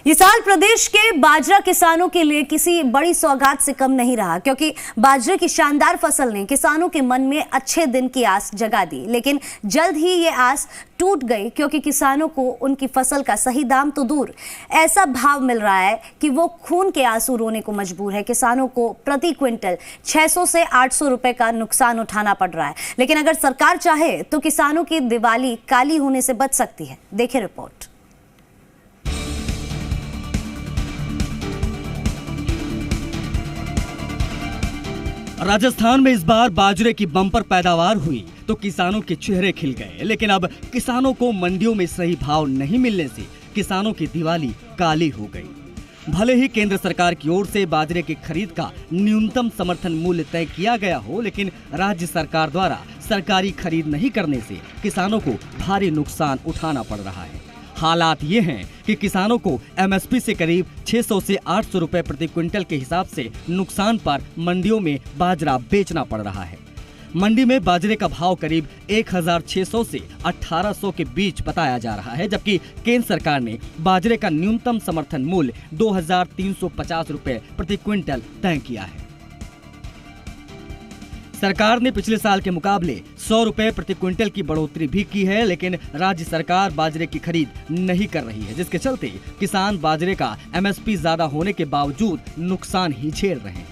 ये साल प्रदेश के बाजरा किसानों के लिए किसी बड़ी सौगात से कम नहीं रहा, क्योंकि बाजरे की शानदार फसल ने किसानों के मन में अच्छे दिन की आस जगा दी। लेकिन जल्द ही ये आस टूट गई, क्योंकि किसानों को उनकी फसल का सही दाम तो दूर, ऐसा भाव मिल रहा है कि वो खून के आंसू रोने को मजबूर है। किसानों को प्रति क्विंटल 600 से 800 रुपए का नुकसान उठाना पड़ रहा है। लेकिन अगर सरकार चाहे तो किसानों की दिवाली काली होने से बच सकती है। देखिए रिपोर्ट। राजस्थान में इस बार बाजरे की बम्पर पैदावार हुई तो किसानों के चेहरे खिल गए। लेकिन अब किसानों को मंडियों में सही भाव नहीं मिलने से किसानों की दिवाली काली हो गई। भले ही केंद्र सरकार की ओर से बाजरे की खरीद का न्यूनतम समर्थन मूल्य तय किया गया हो, लेकिन राज्य सरकार द्वारा सरकारी खरीद नहीं करने से किसानों को भारी नुकसान उठाना पड़ रहा है। हालात ये हैं कि किसानों को एमएसपी से करीब 600 से 800 रुपए प्रति क्विंटल के हिसाब से नुकसान पर मंडियों में बाजरा बेचना पड़ रहा है। मंडी में बाजरे का भाव करीब 1600 से 1800 के बीच बताया जा रहा है, जबकि केंद्र सरकार ने बाजरे का न्यूनतम समर्थन मूल्य 2350 रुपए प्रति क्विंटल तय किया है। सरकार ने पिछले साल के मुकाबले 100 रुपए प्रति क्विंटल की बढ़ोतरी भी की है, लेकिन राज्य सरकार बाजरे की खरीद नहीं कर रही है, जिसके चलते किसान बाजरे का एमएसपी ज्यादा होने के बावजूद नुकसान ही झेल रहे हैं।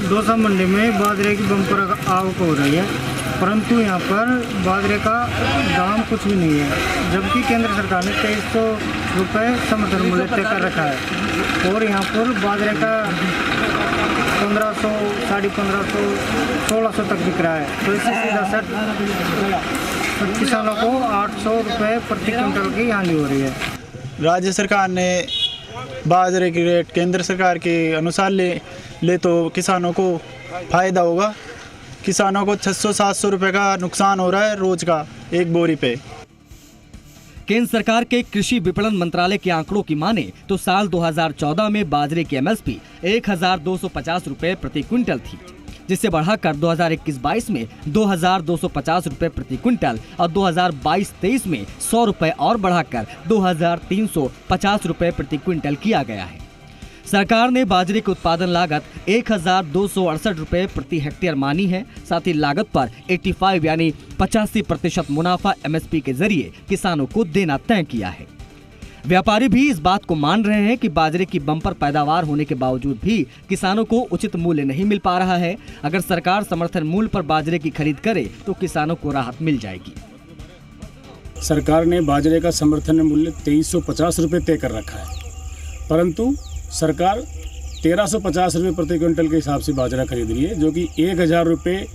दौसा मंडी में बाजरे की बम्पर आवक हो रही है, परंतु यहाँ पर बाजरे का दाम कुछ भी नहीं है, जबकि केंद्र सरकार ने 2300 रुपये समर्थन मूल्य तय कर रखा है और यहाँ पर बाजरे का 1500, 1550, 1600 तक बिक रहा है। तो इससे सीधा किसानों को 800 रुपये प्रति क्विंटल की हानि हो रही है। राज्य सरकार ने बाजरे की रेट केंद्र सरकार के अनुसार ले तो किसानों को फायदा होगा। किसानों को 600-700 रुपये का नुकसान हो रहा है रोज का एक बोरी पे। केंद्र सरकार के कृषि विपणन मंत्रालय के आंकड़ों की माने तो साल 2014 में बाजरे की एमएसपी 1250 रुपए प्रति क्विंटल थी, जिससे बढ़ाकर 2021-22 में 2250 रुपए प्रति क्विंटल और 2022-23 में 100 रुपए और बढ़ाकर 2350 रुपए प्रति क्विंटल किया गया है। सरकार ने बाजरे की उत्पादन लागत 1268 रुपए प्रति हेक्टेयर मानी है। साथ ही लागत पर 85 यानी 85% मुनाफा एमएसपी के जरिए किसानों को देना तय किया है। व्यापारी भी इस बात को मान रहे हैं कि बाजरे की बम्पर पैदावार होने के बावजूद भी किसानों को उचित मूल्य नहीं मिल पा रहा है। अगर सरकार समर्थन मूल्य पर बाजरे की खरीद करे तो किसानों को राहत मिल जाएगी। सरकार ने बाजरे का समर्थन मूल्य 2350 रुपये तय कर रखा है, परंतु सरकार 1350 रुपये प्रति क्विंटल के हिसाब से बाजरा खरीद रही है, जो कि 1000 रुपये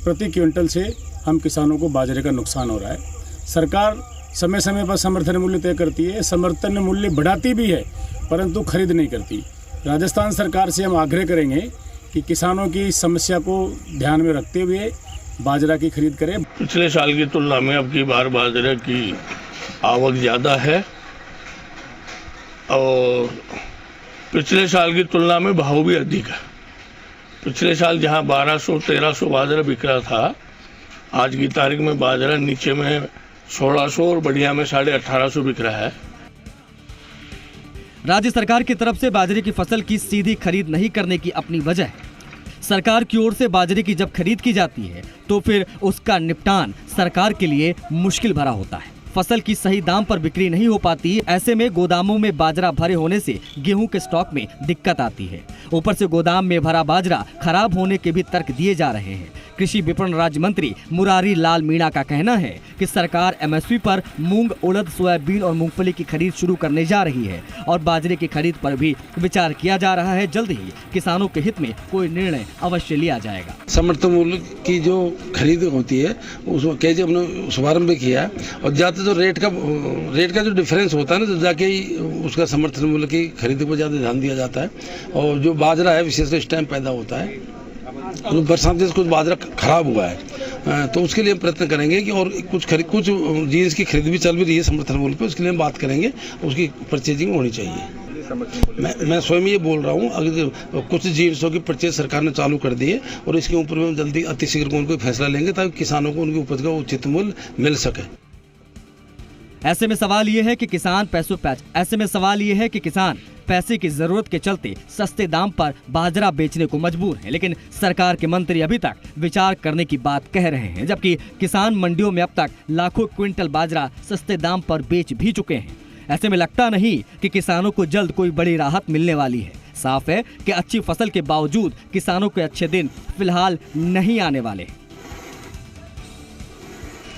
प्रति क्विंटल से हम किसानों को बाजरे का नुकसान हो रहा है। सरकार समय समय पर समर्थन मूल्य तय करती है, समर्थन मूल्य बढ़ाती भी है, परंतु खरीद नहीं करती। राजस्थान सरकार से हम आग्रह करेंगे कि किसानों की समस्या को ध्यान में रखते हुए बाजरा की खरीद करें। पिछले साल की तुलना में अब की बार बाजरे की आवक ज़्यादा है और पिछले साल की तुलना में भाव भी अधिक है। पिछले साल जहां 1200-1300 बाजरा बिक रहा था, आज की तारीख में बाजरा नीचे में 1600 और बढ़िया में 1850 बिक रहा है। राज्य सरकार की तरफ से बाजरे की फसल की सीधी खरीद नहीं करने की अपनी वजह है। सरकार की ओर से बाजरे की जब खरीद की जाती है तो फिर उसका निपटान सरकार के लिए मुश्किल भरा होता है। फसल की सही दाम पर बिक्री नहीं हो पाती। ऐसे में गोदामों में बाजरा भरे होने से गेहूं के स्टॉक में दिक्कत आती है। ऊपर से गोदाम में भरा बाजरा खराब होने के भी तर्क दिए जा रहे हैं। कृषि विपणन राज्य मंत्री मुरारी लाल मीणा का कहना है कि सरकार एमएसपी पर मूंग, उड़द, सोयाबीन और मूंगफली की खरीद शुरू करने जा रही है और बाजरे की खरीद पर भी विचार किया जा रहा है। जल्द ही किसानों के हित में कोई निर्णय अवश्य लिया जाएगा। समर्थन मूल्य की जो खरीद होती है उसमें कैसे हमने शुभारंभ किया है और ज्यादा तो रेट का जो डिफरेंस होता है ना, तो जाके ही उसका समर्थन मूल्य की खरीद पर ज्यादा ध्यान दिया जाता है। और जो बाजरा है विशेष इस टाइम पैदा होता है, बरसात से कुछ बाजरा खराब हुआ है, तो उसके लिए हम प्रयत्न करेंगे कि और कुछ जीन्स की खरीद भी चल भी रही है समर्थन मूल्य पे, उसके लिए हम बात करेंगे, उसकी परचेजिंग होनी चाहिए। मैं स्वयं ये बोल रहा हूँ, अगर कुछ जीन्सों की परचेज सरकार ने चालू कर दी है और इसके ऊपर हम जल्दी अतिशीघ्र उनको फैसला लेंगे ताकि किसानों को उनकी उपज का उचित मूल्य मिल सके। ऐसे में सवाल ये है कि किसान पैसे की जरूरत के चलते सस्ते दाम पर बाजरा बेचने को मजबूर है, लेकिन सरकार के मंत्री अभी तक विचार करने की बात कह रहे हैं, जबकि किसान मंडियों में अब तक लाखों क्विंटल बाजरा सस्ते दाम पर बेच भी चुके हैं। ऐसे में लगता नहीं कि किसानों को जल्द कोई बड़ी राहत मिलने वाली है। साफ है कि अच्छी फसल के बावजूद किसानों के अच्छे दिन फिलहाल नहीं आने वाले।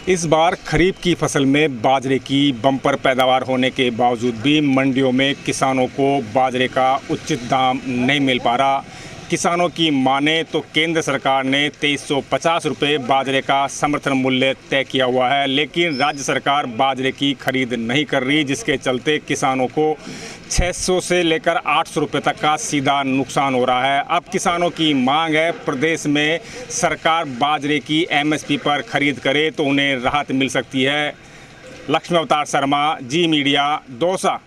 इस बार खरीफ की फसल में बाजरे की बम्पर पैदावार होने के बावजूद भी मंडियों में किसानों को बाजरे का उचित दाम नहीं मिल पा रहा। किसानों की माने तो केंद्र सरकार ने 2350 रुपये बाजरे का समर्थन मूल्य तय किया हुआ है, लेकिन राज्य सरकार बाजरे की खरीद नहीं कर रही, जिसके चलते किसानों को 600 से लेकर 800 रुपये तक का सीधा नुकसान हो रहा है। अब किसानों की मांग है प्रदेश में सरकार बाजरे की MSP पर खरीद करे तो उन्हें राहत मिल सकती है। लक्ष्मी अवतार शर्मा, जी मीडिया, दौसा।